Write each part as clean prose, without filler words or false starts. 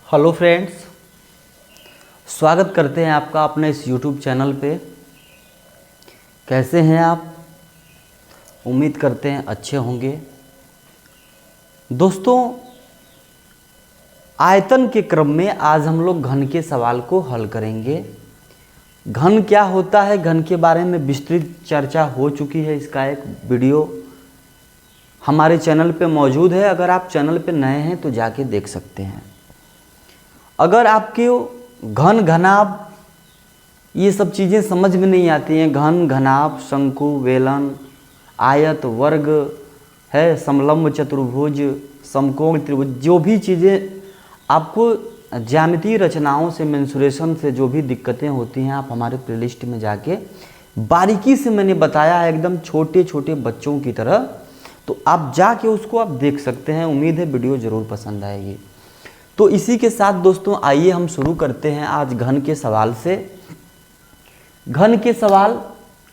Hello friends, स्वागत करते हैं आपका अपने इस यूट्यूब चैनल पे। कैसे हैं आप? उम्मीद करते हैं अच्छे होंगे। दोस्तों, आयतन के क्रम में आज हम लोग घन के सवाल को हल करेंगे। घन क्या होता है, घन के बारे में विस्तृत चर्चा हो चुकी है। इसका एक वीडियो हमारे चैनल पे मौजूद है। अगर आप चैनल पे नए हैं तो जाके देख सकते हैं। अगर आपके घन घनाभ ये सब चीज़ें समझ में नहीं आती हैं, घन घनाभ, शंकु, बेलन, आयत, वर्ग है, समलंब, चतुर्भुज, समकोण, त्रिभुज, जो भी चीज़ें आपको ज्यामितीय रचनाओं से, मेंसुरेशन से जो भी दिक्कतें होती हैं, आप हमारे प्लेलिस्ट में जाके बारीकी से मैंने बताया है, एकदम छोटे छोटे बच्चों की तरह। तो आप जाके उसको आप देख सकते हैं। उम्मीद है वीडियो ज़रूर पसंद आएगी। तो इसी के साथ दोस्तों आइए हम शुरू करते हैं आज घन के सवाल से। घन के सवाल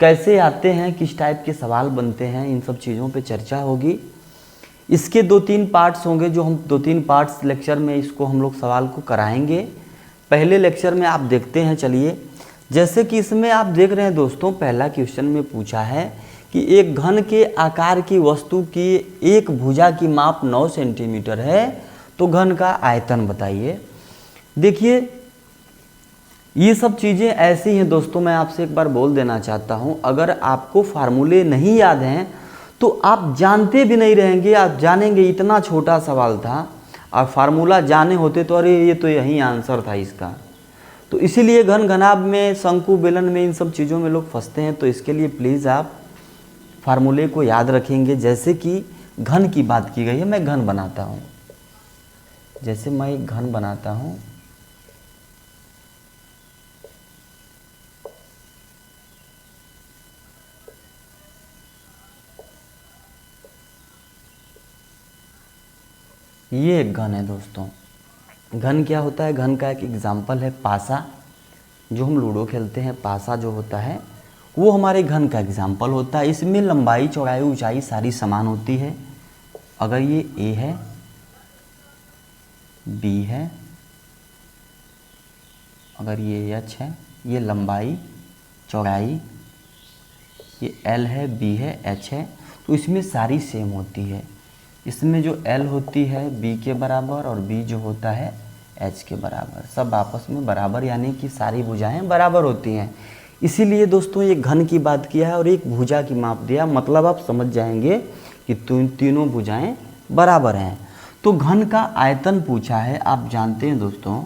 कैसे आते हैं, किस टाइप के सवाल बनते हैं, इन सब चीज़ों पे चर्चा होगी। इसके 2-3 पार्ट्स होंगे, जो हम 2-3 पार्ट्स लेक्चर में इसको हम लोग सवाल को कराएंगे। पहले लेक्चर में आप देखते हैं, चलिए। जैसे कि इसमें आप देख रहे हैं दोस्तों, पहला क्वेश्चन में पूछा है कि एक घन के आकार की वस्तु की एक भुजा की माप 9 सेंटीमीटर है, तो घन का आयतन बताइए। देखिए, ये सब चीज़ें ऐसी हैं दोस्तों, मैं आपसे एक बार बोल देना चाहता हूँ, अगर आपको फार्मूले नहीं याद हैं तो आप जानते भी नहीं रहेंगे। आप जानेंगे इतना छोटा सवाल था, और फार्मूला जाने होते तो अरे ये तो यही आंसर था इसका। तो इसीलिए घन घनाभ में, शंकु, बेलन में, इन सब चीज़ों में लोग फंसते हैं। तो इसके लिए प्लीज़ आप फार्मूले को याद रखेंगे। जैसे कि घन की बात की गई है, मैं घन बनाता हूँ। जैसे मैं एक घन बनाता हूँ, ये एक घन है दोस्तों। घन क्या होता है? घन का एक एग्जाम्पल है पासा। जो हम लूडो खेलते हैं, पासा जो होता है वो हमारे घन का एग्जाम्पल होता है। इसमें लंबाई, चौड़ाई, ऊंचाई सारी समान होती है। अगर ये ए है, बी है, अगर ये एच है, ये लंबाई, चौड़ाई, ये एल है, बी है, एच है, तो इसमें सारी सेम होती है। इसमें जो एल होती है बी के बराबर, और बी जो होता है एच के बराबर, सब आपस में बराबर, यानी कि सारी भुजाएं बराबर होती हैं। इसीलिए दोस्तों ये घन की बात किया है और एक भुजा की माप दिया, मतलब आप समझ जाएंगे कि तीनों भुजाएं बराबर हैं। तो घन का आयतन पूछा है। आप जानते हैं दोस्तों,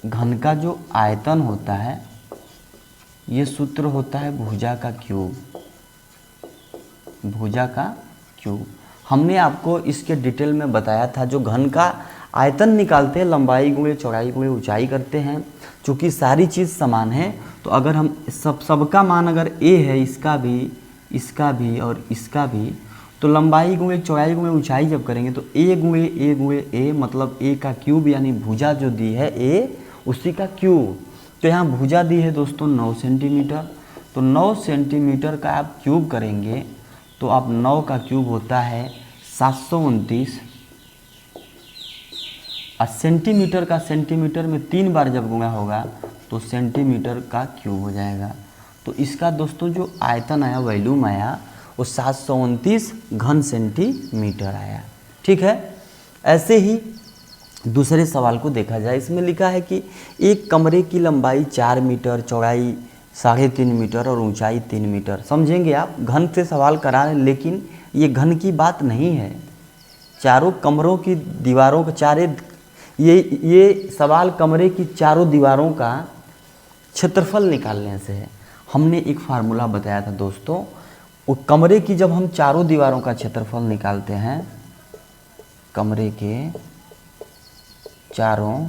घन का जो आयतन होता है ये सूत्र होता है भुजा का क्यूब। भुजा का क्यूब हमने आपको इसके डिटेल में बताया था। जो घन का आयतन निकालते हैं, लंबाई गुणे चौड़ाई गुणे ऊंचाई करते हैं। चूँकि सारी चीज़ समान है, तो अगर हम सबका मान अगर ए है, इसका भी और इसका भी, तो लंबाई गुणे चौड़ाई गुणे ऊंचाई जब करेंगे तो ए गुणे ए, मतलब ए का क्यूब, यानी भुजा जो दी है ए, उसी का क्यूब। तो यहाँ भुजा दी है दोस्तों 9 सेंटीमीटर। तो 9 सेंटीमीटर का आप क्यूब करेंगे तो आप 9 का क्यूब होता है 729, और सेंटीमीटर का सेंटीमीटर में 3 बार जब गुणा होगा तो सेंटीमीटर का क्यूब हो जाएगा। तो इसका दोस्तों जो आयतन आया, वॉल्यूम आया, वो 729 घन सेंटीमीटर आया। ठीक है। ऐसे ही दूसरे सवाल को देखा जाए। इसमें लिखा है कि एक कमरे की लंबाई 4 मीटर, चौड़ाई 3.5 मीटर और ऊंचाई 3 मीटर। समझेंगे आप, घन से सवाल करा रहे हैं, लेकिन ये घन की बात नहीं है। चारों कमरों की दीवारों का ये सवाल कमरे की चारों दीवारों का क्षेत्रफल निकालने से है। हमने एक फार्मूला बताया था दोस्तों, वो कमरे की जब हम चारों दीवारों का क्षेत्रफल निकालते हैं, कमरे के चारों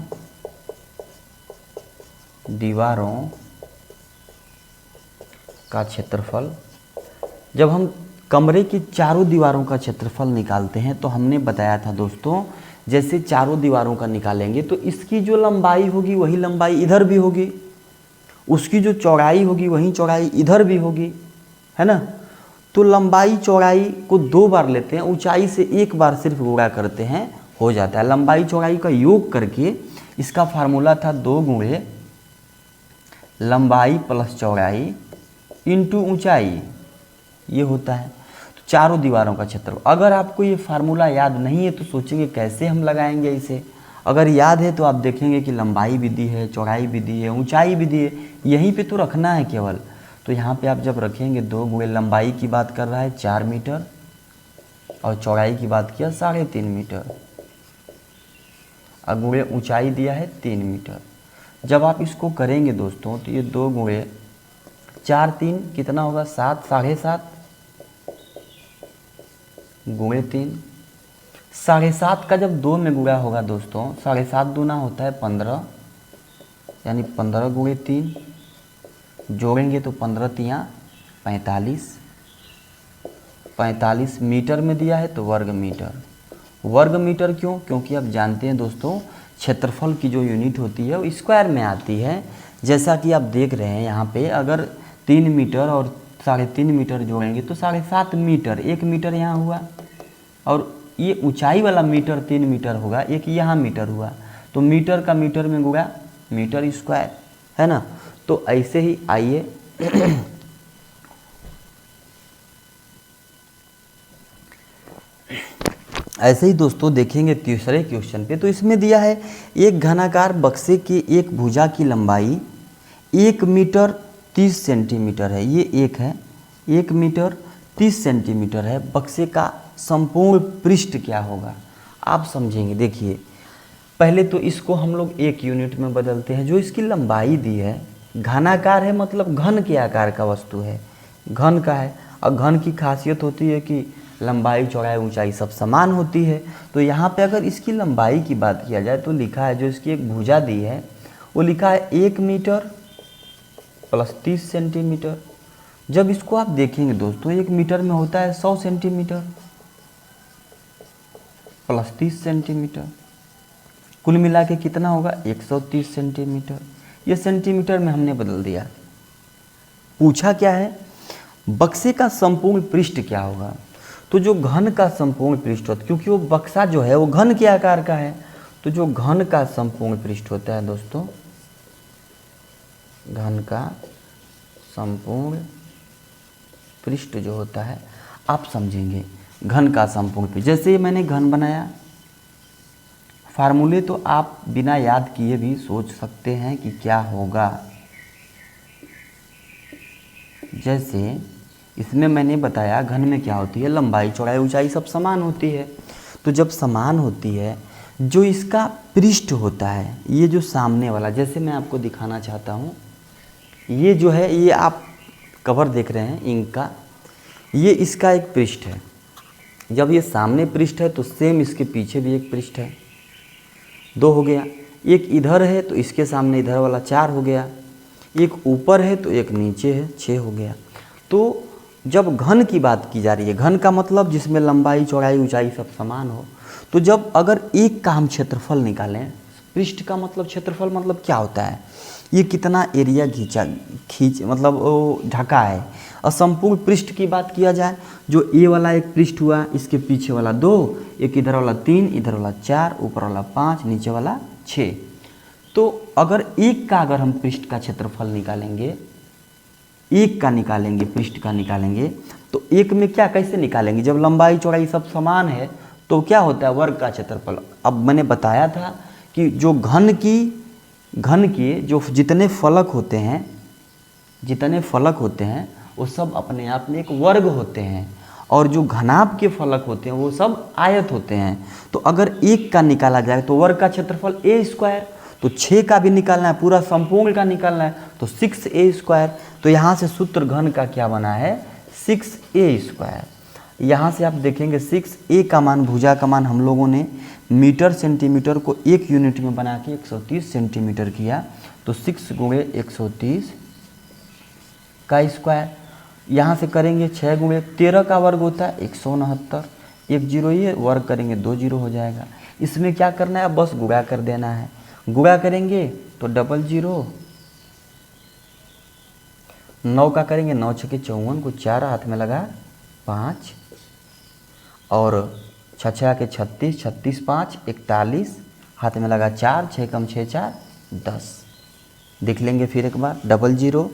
दीवारों का क्षेत्रफल, जब हम कमरे की चारों दीवारों का क्षेत्रफल निकालते हैं, तो हमने बताया था दोस्तों, जैसे चारों दीवारों का निकालेंगे तो इसकी जो लंबाई होगी वही लंबाई इधर भी होगी, उसकी जो चौड़ाई होगी वही चौड़ाई इधर भी होगी, है ना। तो लंबाई चौड़ाई को 2 बार लेते हैं, ऊंचाई से 1 बार सिर्फ गुणा करते हैं, हो जाता है। लंबाई चौड़ाई का योग करके इसका फार्मूला था 2 गुणे लंबाई प्लस चौड़ाई इंटू ऊंचाई, ये होता है। तो चारों दीवारों का क्षेत्रफल। अगर आपको ये फार्मूला याद नहीं है तो सोचेंगे कैसे हम लगाएंगे इसे। अगर याद है तो आप देखेंगे कि लंबाई भी दी है, चौड़ाई भी दी है, ऊंचाई भी दी है, यहीं पे तो रखना है केवल। तो यहाँ पे आप जब रखेंगे 2 गुणे लंबाई की बात कर रहा है 4 मीटर और चौड़ाई की बात किया 3.5 मीटर और गुणे ऊंचाई दिया है 3 मीटर। जब आप इसको करेंगे दोस्तों तो ये 2 गुणे 4 3 कितना होगा 7, 7.5 गुणे 3, 7.5 का जब 2 में गुणा होगा दोस्तों 7.5 दूना होता है 15, यानी 15 गुणे 3 जोड़ेंगे तो 15 तियाँ 45, 45 मीटर में दिया है तो वर्ग मीटर। वर्ग मीटर क्यों? क्योंकि आप जानते हैं दोस्तों क्षेत्रफल की जो यूनिट होती है वो स्क्वायर में आती है। जैसा कि आप देख रहे हैं यहाँ पे अगर 3 मीटर और 3.5 मीटर जोड़ेंगे तो 7.5 मीटर, 1 मीटर यहाँ हुआ और ये ऊंचाई वाला मीटर 3 मीटर होगा, एक यहाँ मीटर हुआ, तो मीटर का मीटर में गुणा मीटर स्क्वायर, है ना। तो ऐसे ही आइए ऐसे ही दोस्तों देखेंगे तीसरे क्वेश्चन पे। तो इसमें दिया है एक घनाकार बक्से की एक भुजा की लंबाई 1 मीटर 30 सेंटीमीटर है, ये एक है 1 मीटर 30 सेंटीमीटर है, बक्से का संपूर्ण पृष्ठ क्या होगा आप समझेंगे। देखिए पहले तो इसको हम लोग एक यूनिट में बदलते हैं। जो इसकी लंबाई दी है, घनाकार है मतलब घन के आकार का वस्तु है, घन का है और घन की खासियत होती है कि लंबाई चौड़ाई ऊंचाई सब समान होती है। तो यहाँ पे अगर इसकी लंबाई की बात किया जाए तो लिखा है जो इसकी एक भुजा दी है वो लिखा है 1 मीटर प्लस 30 सेंटीमीटर। जब इसको आप देखेंगे दोस्तों 1 मीटर में होता है 100 सेंटीमीटर प्लस 30 सेंटीमीटर, कुल मिला के कितना होगा 130 सेंटीमीटर। ये सेंटीमीटर में हमने बदल दिया। पूछा क्या है बक्से का संपूर्ण पृष्ठ क्या होगा। तो जो घन का संपूर्ण पृष्ठ होता है, क्योंकि वो बक्सा जो है वो घन के आकार का है, तो जो घन का संपूर्ण पृष्ठ होता है दोस्तों, घन का संपूर्ण पृष्ठ जो होता है आप समझेंगे घन का संपूर्ण पृष्ठ। जैसे मैंने घन बनाया, फार्मूले तो आप बिना याद किए भी सोच सकते हैं कि क्या होगा। जैसे इसमें मैंने बताया घन में क्या होती है, लंबाई चौड़ाई ऊंचाई सब समान होती है। तो जब समान होती है जो इसका पृष्ठ होता है, ये जो सामने वाला, जैसे मैं आपको दिखाना चाहता हूँ, ये जो है ये आप कवर देख रहे हैं इंक का, ये इसका एक पृष्ठ है। जब ये सामने पृष्ठ है तो सेम इसके पीछे भी एक पृष्ठ है, 2 हो गया। एक इधर है तो इसके सामने इधर वाला 4 हो गया, एक ऊपर है तो एक नीचे है 6 हो गया। तो जब घन की बात की जा रही है, घन का मतलब जिसमें लंबाई चौड़ाई ऊंचाई सब समान हो, तो जब अगर एक का हम क्षेत्रफल निकालें, पृष्ठ का मतलब क्षेत्रफल मतलब क्या होता है, ये कितना एरिया मतलब वो ढका है। और संपूर्ण पृष्ठ की बात किया जाए, जो ए वाला एक पृष्ठ हुआ, इसके पीछे वाला 2, एक इधर वाला 3, इधर वाला 4, ऊपर वाला 5, नीचे वाला 6। तो अगर एक का अगर हम पृष्ठ का क्षेत्रफल निकालेंगे, एक का निकालेंगे, पृष्ठ का निकालेंगे, तो एक में क्या कैसे निकालेंगे, जब लंबाई चौड़ाई सब समान है तो क्या होता है वर्ग का क्षेत्रफल। अब मैंने बताया था कि जो घन के जो जितने फलक होते हैं वो सब अपने आप में एक वर्ग होते हैं, और जो घनाभ के फलक होते हैं वो सब आयत होते हैं। तो अगर एक का निकाला जाए तो वर्ग का क्षेत्रफल a², तो 6 का भी निकालना है, पूरा संपूर्ण का निकालना है तो 6a²। तो यहाँ से सूत्र घन का क्या बना है 6a²। यहाँ से आप देखेंगे 6a का मान, भुजा का मान हम लोगों ने मीटर सेंटीमीटर को एक यूनिट में बना के 130 सेंटीमीटर किया, तो 6 गुणे 130 का स्क्वायर। यहाँ से करेंगे 6 गुणे 13 का वर्ग होता है 169, एक जीरो ये वर्ग करेंगे 2 जीरो हो जाएगा। इसमें क्या करना है बस गुणा कर देना है, गुणा करेंगे तो 00, 9 का करेंगे 9 छके 54 को 4 हाथ में लगा 5, और छः छः के 36, 36 5 41, हाथ में लगा 4, 6 कम 6 4 10। देख लेंगे फिर एक बार, 00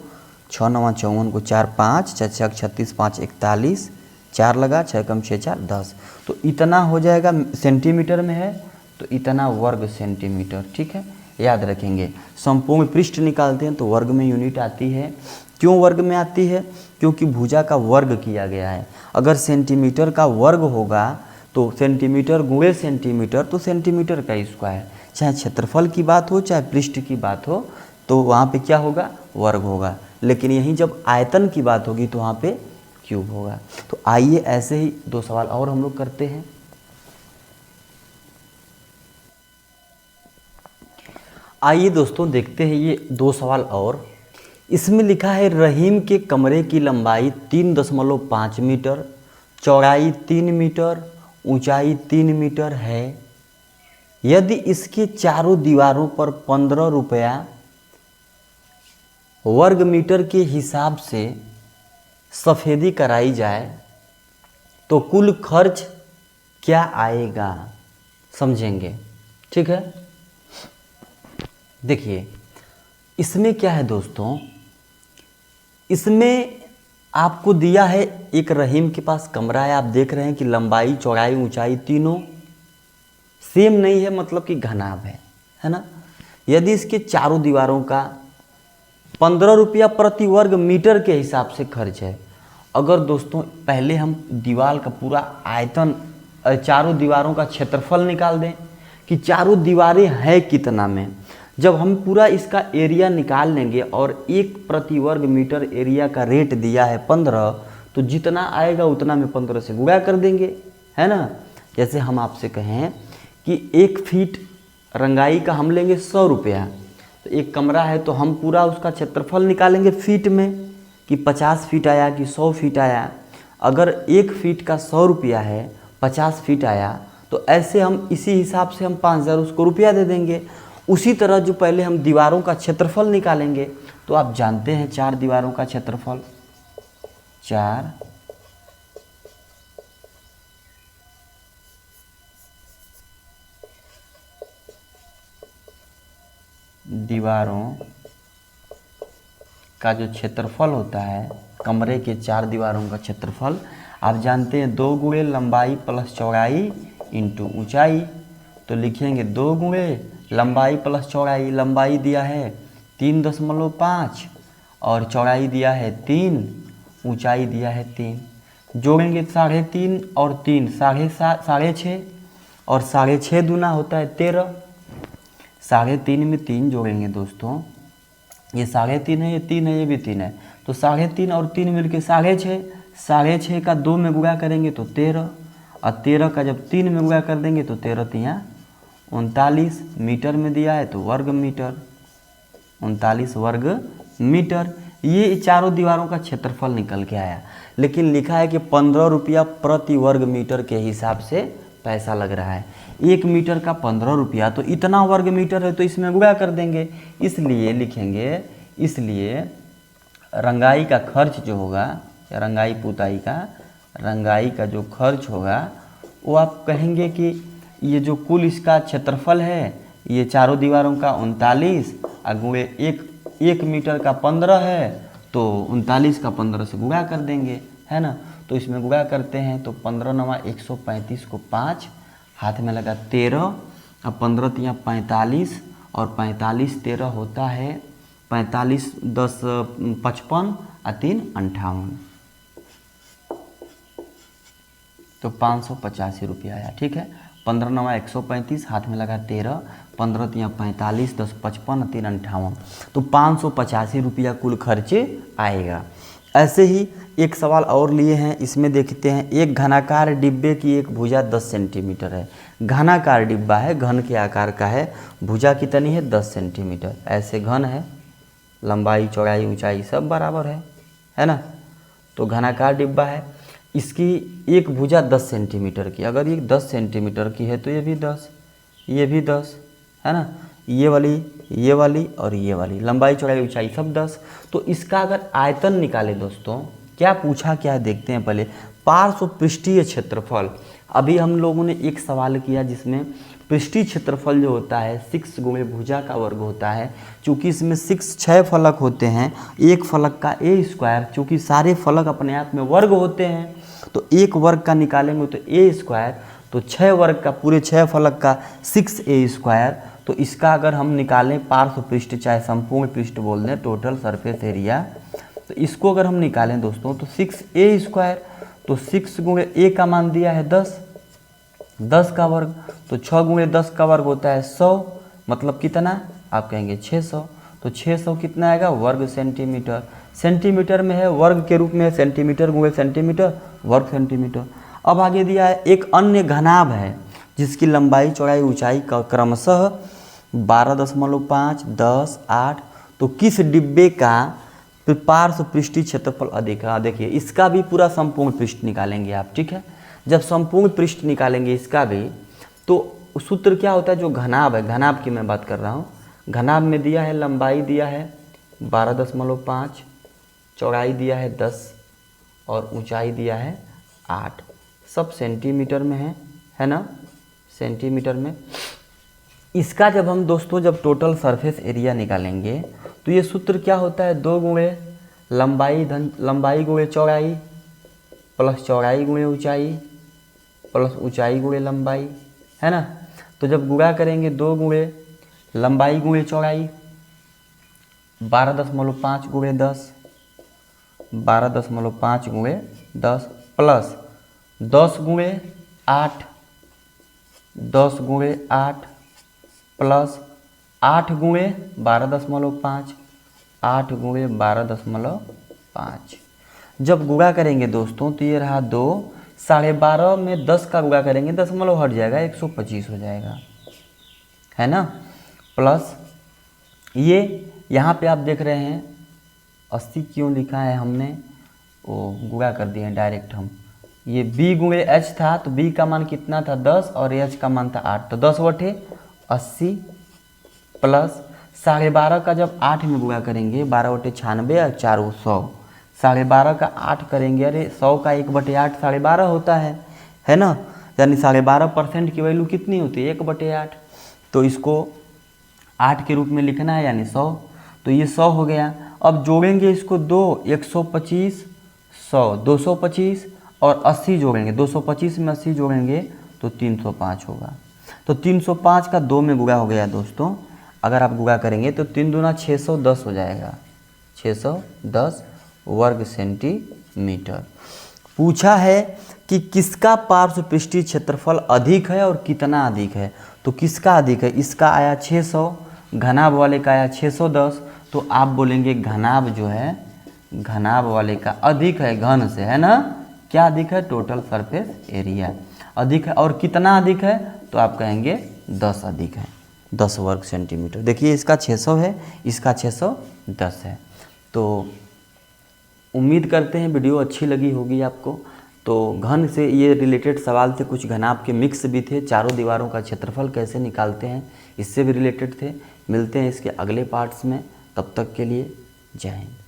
6 9 54 को 4 5, 6 6 36 5 41, 4 लगा, 6 कम 6 4 10। तो इतना हो जाएगा, सेंटीमीटर में है तो इतना वर्ग सेंटीमीटर, ठीक है, याद रखेंगे। संपूर्ण पृष्ठ निकालते हैं तो वर्ग में यूनिट आती है। क्यों वर्ग में आती है? क्योंकि भुजा का वर्ग किया गया है। अगर सेंटीमीटर का वर्ग होगा तो सेंटीमीटर गुणे सेंटीमीटर तो सेंटीमीटर का स्क्वायर, चाहे क्षेत्रफल की बात हो चाहे पृष्ठ की बात हो तो वहाँ पे क्या होगा? वर्ग होगा। लेकिन यहीं जब आयतन की बात होगी तो वहाँ पे क्यूब होगा। तो आइए ऐसे ही 2 सवाल और हम लोग करते हैं। आइए दोस्तों देखते हैं ये 2 सवाल और। इसमें लिखा है रहीम के कमरे की लंबाई 3.5 मीटर, चौड़ाई 3 मीटर, ऊंचाई 3 मीटर है। यदि इसके चारों दीवारों पर 15 रुपया वर्ग मीटर के हिसाब से सफ़ेदी कराई जाए तो कुल खर्च क्या आएगा? समझेंगे, ठीक है। देखिए इसमें क्या है दोस्तों, इसमें आपको दिया है एक रहीम के पास कमरा है। आप देख रहे हैं कि लंबाई चौड़ाई ऊंचाई तीनों सेम नहीं है, मतलब कि घनाभ है ना। यदि इसके चारों दीवारों का 15 रुपया प्रति वर्ग मीटर के हिसाब से खर्च है। अगर दोस्तों पहले हम दीवार का पूरा आयतन, चारों दीवारों का क्षेत्रफल निकाल दें कि चारों दीवारें हैं कितना में, जब हम पूरा इसका एरिया निकाल लेंगे और 1 प्रति वर्ग मीटर एरिया का रेट दिया है 15, तो जितना आएगा उतना में 15 से गुणा कर देंगे, है ना। जैसे हम आपसे कहें कि 1 फीट रंगाई का हम लेंगे 100 रुपया, तो एक कमरा है तो हम पूरा उसका क्षेत्रफल निकालेंगे फीट में कि 50 फीट आया कि 100 फीट आया। अगर 1 फीट का 100 रुपया है, 50 फीट आया, तो ऐसे हम इसी हिसाब से हम 5000 उसको रुपया दे देंगे। उसी तरह जो पहले हम दीवारों का क्षेत्रफल निकालेंगे, तो आप जानते हैं 4 दीवारों का क्षेत्रफल, 4 दीवारों का जो क्षेत्रफल होता है, कमरे के 4 दीवारों का क्षेत्रफल आप जानते हैं 2 गुणे लंबाई प्लस चौड़ाई इंटू ऊंचाई। तो लिखेंगे 2 गुणे लंबाई प्लस चौड़ाई। लंबाई दिया है 3.5 और चौड़ाई दिया है 3, ऊंचाई दिया है 3। जोड़ेंगे 3.5 और 3 6.5 और 6.5 दूना होता है 13। 3.5 में 3 जोड़ेंगे दोस्तों, ये 3.5 है, ये 3 है, ये भी 3 है, तो 3.5 और 3 मिलके 6.5। 6.5 का 2 में गुणा करेंगे तो 13, और 13 का जब 3 में गुणा कर देंगे तो 13 3 39। मीटर में दिया है तो वर्ग मीटर, 39 वर्ग मीटर। ये चारों दीवारों का क्षेत्रफल निकल के आया। लेकिन लिखा है कि 15 रुपया प्रति वर्ग मीटर के हिसाब से पैसा लग रहा है। 1 मीटर का 15 रुपया, तो इतना वर्ग मीटर है तो इसमें गुणा कर देंगे। इसलिए लिखेंगे, इसलिए रंगाई का खर्च जो होगा, या रंगाई पुताई का, रंगाई का जो खर्च होगा वो आप कहेंगे कि ये जो कुल इसका क्षेत्रफल है, ये चारों दीवारों का 39 और गुणे 1 मीटर का 15 है, तो 39 का 15 से गुणा कर देंगे, है ना। तो इसमें गुणा करते हैं तो 15 9 135 को 5, हाथ में लगा 13, अब 15 3 45 और 45 13 होता है 45 10 55 और 3 58, तो 585 रुपया आया, ठीक है। 15 9 135, हाथ में लगा 13, 15 3 45 10 55 और 3 58, तो 585 रुपया कुल खर्च आएगा। ऐसे ही एक सवाल और लिए हैं, इसमें देखते हैं। एक घनाकार डिब्बे की एक भुजा 10 सेंटीमीटर है। घनाकार डिब्बा है, घन के आकार का है, भुजा कितनी है 10 सेंटीमीटर। ऐसे घन है, लंबाई चौड़ाई ऊंचाई सब बराबर है ना। तो घनाकार डिब्बा है, इसकी एक भुजा 10 सेंटीमीटर की। अगर ये 10 सेंटीमीटर की है तो ये भी 10, ये भी 10, है ना। ये वाली और ये वाली, लंबाई चौड़ाई ऊंचाई सब 10। तो इसका अगर आयतन निकाले दोस्तों, क्या पूछा क्या है देखते हैं पहले। पार्श्व पृष्ठीय क्षेत्रफल, अभी हम लोगों ने एक सवाल किया जिसमें पृष्ठीय क्षेत्रफल जो होता है 6 गुणे भुजा का वर्ग होता है। चूँकि इसमें 6 फलक होते हैं, एक फलक का ए स्क्वायर, चूँकि सारे फलक अपने आप में वर्ग होते हैं तो एक वर्ग का निकालेंगे तो ए स्क्वायर, तो 6 वर्ग का पूरे 6 फलक का 6a स्क्वायर। तो इसका अगर हम निकालें पार्श्व पृष्ठ चाहे संपूर्ण पृष्ठ बोल दें, टोटल सरफेस एरिया, तो इसको अगर हम निकालें दोस्तों तो 6a स्क्वायर, तो 6 गुणे ए का मान दिया है 10, 10 का वर्ग, तो 6 गुणे 10 का वर्ग होता है 100, मतलब कितना आप कहेंगे 600। तो 600 कितना आएगा वर्ग सेंटीमीटर, सेंटीमीटर में है वर्ग के रूप में, सेंटीमीटर गुणे सेंटीमीटर वर्ग सेंटीमीटर। अब आगे दिया है एक अन्य घनाभ है जिसकी लंबाई चौड़ाई ऊंचाई का क्रमशः 12.5, 10, 8, तो किस डिब्बे का पार्श्व पृष्ठीय क्षेत्रफल अधिक है। देखिए इसका भी पूरा संपूर्ण पृष्ठ निकालेंगे आप, ठीक है। जब संपूर्ण पृष्ठ निकालेंगे इसका भी, तो सूत्र क्या होता है, जो घनाभ है, घनाभ की मैं बात कर रहा हूँ। घनाभ में दिया है लंबाई दिया है 12.5, चौड़ाई दिया है 10 और ऊंचाई दिया है 8, सब सेंटीमीटर में है ना, सेंटीमीटर में। इसका जब हम दोस्तों जब टोटल सरफेस एरिया निकालेंगे तो ये सूत्र क्या होता है, 2 गुणे लंबाई गुणे चौड़ाई प्लस चौड़ाई गुणे ऊंचाई प्लस ऊंचाई गुणे लंबाई, है ना। तो जब गुणा करेंगे 2 गुणे लंबाई गुणे चौड़ाई 12.5 गुणे 10, 12.5 गुणे 10 प्लस 10 गुणे 8, 10 गुणे 8 प्लस 8 गुणे 12.5, 8 गुणे 12.5। जब गुणा करेंगे दोस्तों तो ये रहा 2, 12.5 में 10 का गुणा करेंगे, दशमलव हट जाएगा 125 हो जाएगा, है ना। प्लस ये यहाँ पे आप देख रहे हैं 80 क्यों लिखा है हमने, वो गुणा कर दिए हैं डायरेक्ट हम। ये b गुणे h था तो b का मान कितना था 10 और h का मान था 8, तो 10 बटे 80 प्लस 12.5 का जब 8 में गुणा करेंगे 12 बटे 96 और 4 100, 12.5 का 8 करेंगे, अरे 100 का 1 बटे 8 12.5 होता है ना। यानी 12.5% की वैल्यू कितनी होती है 1 बटे 8, तो इसको 8 के रूप में लिखना है यानी 100, तो ये 100 हो गया। अब जोड़ेंगे इसको 2, 125, 100, 225 और 80 जोड़ेंगे, 225 में 80 जोड़ेंगे तो 305 होगा। तो 305 का 2 में गुणा हो गया दोस्तों, अगर आप गुणा करेंगे तो 3 दूना 610 हो जाएगा, 610 वर्ग सेंटीमीटर। पूछा है कि किसका पार्श्व पृष्ठीय क्षेत्रफल अधिक है और कितना अधिक है, तो किसका अधिक है, इसका आया 600, घनाभ वाले का आया 610, तो आप बोलेंगे घनाभ जो है, घनाभ वाले का अधिक है घन से, है ना। क्या अधिक है, टोटल सरफेस एरिया अधिक है। और कितना अधिक है, तो आप कहेंगे 10 अधिक है, 10 वर्ग सेंटीमीटर। देखिए इसका 600 है, इसका 610 है। तो उम्मीद करते हैं वीडियो अच्छी लगी होगी आपको। तो घन से ये रिलेटेड सवाल थे, कुछ घनाभ के मिक्स भी थे, चारों दीवारों का क्षेत्रफल कैसे निकालते हैं इससे भी रिलेटेड थे। मिलते हैं इसके अगले पार्ट्स में, तब तक के लिए जय हिंद।